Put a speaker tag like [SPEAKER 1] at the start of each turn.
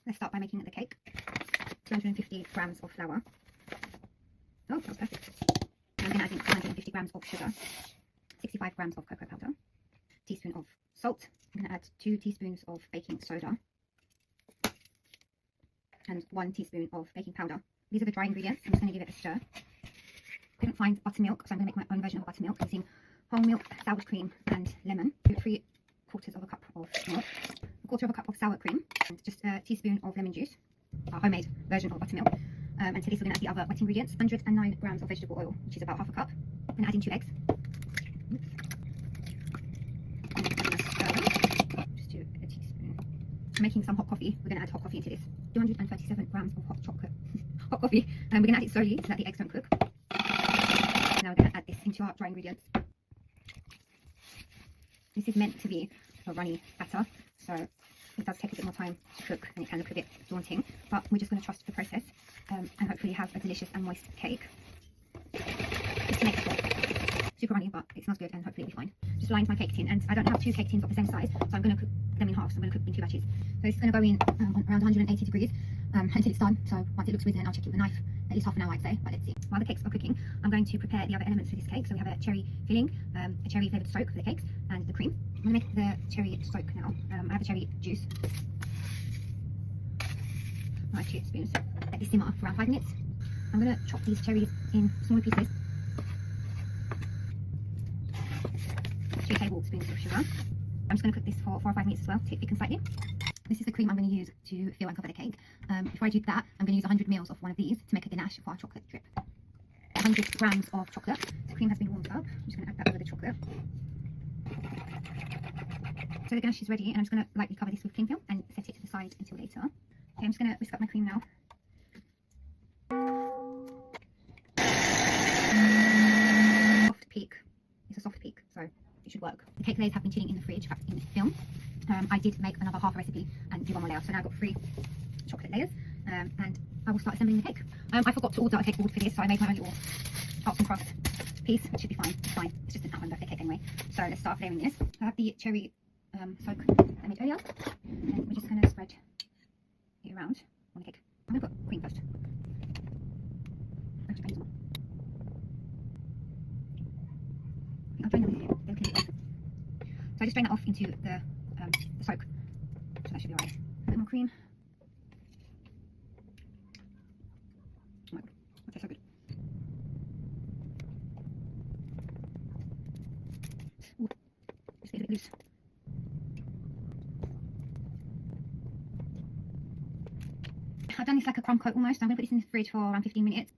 [SPEAKER 1] Let's start by making the cake. 250 grams of flour. Oh, that was perfect. I'm going to add in 250 grams of sugar, 65 grams of cocoa powder, teaspoon of salt. I'm going to add 2 teaspoons of baking soda and 1 teaspoon of baking powder. These are the dry ingredients. I'm just going to give it a stir. Couldn't find buttermilk, so I'm going to make my own version of buttermilk using whole milk, sour cream and lemon. 3/4 cup of milk, 1/4 cup of sour cream, and just a teaspoon of lemon juice, our homemade version of buttermilk. And to this we're going to add the other wet ingredients, 109 grams of vegetable oil, which is about 1/2 cup. I'm going to add in 2 eggs. Just do a teaspoon. I'm making some hot coffee. We're going to add hot coffee into this. 237 grams of hot chocolate. Hot coffee. And we're going to add it slowly so that the eggs don't cook. Now we're going to add this into our dry ingredients. This is meant to be a runny batter, so it does take a bit more time to cook and it can look a bit daunting, but we're just going to trust the process and hopefully have a delicious and moist cake. Just to make it super runny, but it smells good and hopefully it'll be fine. Just lined my cake tin, and I don't have 2 cake tins of the same size, so I'm going to cook them in half. So I'm going to cook in 2 batches. So it's going to go in on around 180 degrees until it's done. So once it looks risen, I'll check it with a knife. At least half an hour, I'd say, but let's see. While the cakes are cooking, I'm going to prepare the other elements for this cake. So we have a cherry filling, a cherry flavoured soak for the cakes, and the cream. I'm going to make the cherry soak now. I have a cherry juice. I have 2 spoons. Let this simmer for around 5 minutes. I'm going to chop these cherries in smaller pieces. 2 tablespoons of sugar. I'm just going to cook this for 4 or 5 minutes as well to thicken slightly. This is the cream I'm going to use to fill and cover the cake. Before I do that, I'm going to use 100 ml of one of these to make a ganache for our chocolate drip. 100 grams of chocolate. The cream has been warmed up. I'm just going to add that over the chocolate. So the ganache is ready, and I'm just going to lightly cover this with cling film and set it to the side until later. Okay, I'm just going to whisk up my cream now. Soft peak. It's a soft peak, so it should work. The cake layers have been chilling in the fridge, wrapped in film. I did make another half a recipe and do one more layer, so now I've got 3 chocolate layers, and I will start assembling the cake. I forgot to order a cake board for this, so I made my own little arts and crafts piece, which should be fine. It's fine. It's just an at-home birthday cake anyway. So let's start layering this. I have the cherry soak I made earlier, and we're just going to spread it around on the cake. I'm going to put cream first. I think I'll drain them off. So I just drain that off into the soak, so that should be right. A bit more cream. Oh my god, that tastes so good. Ooh, just get a bit loose. I've done this like a crumb coat almost. I'm going to put this in the fridge for around 15 minutes.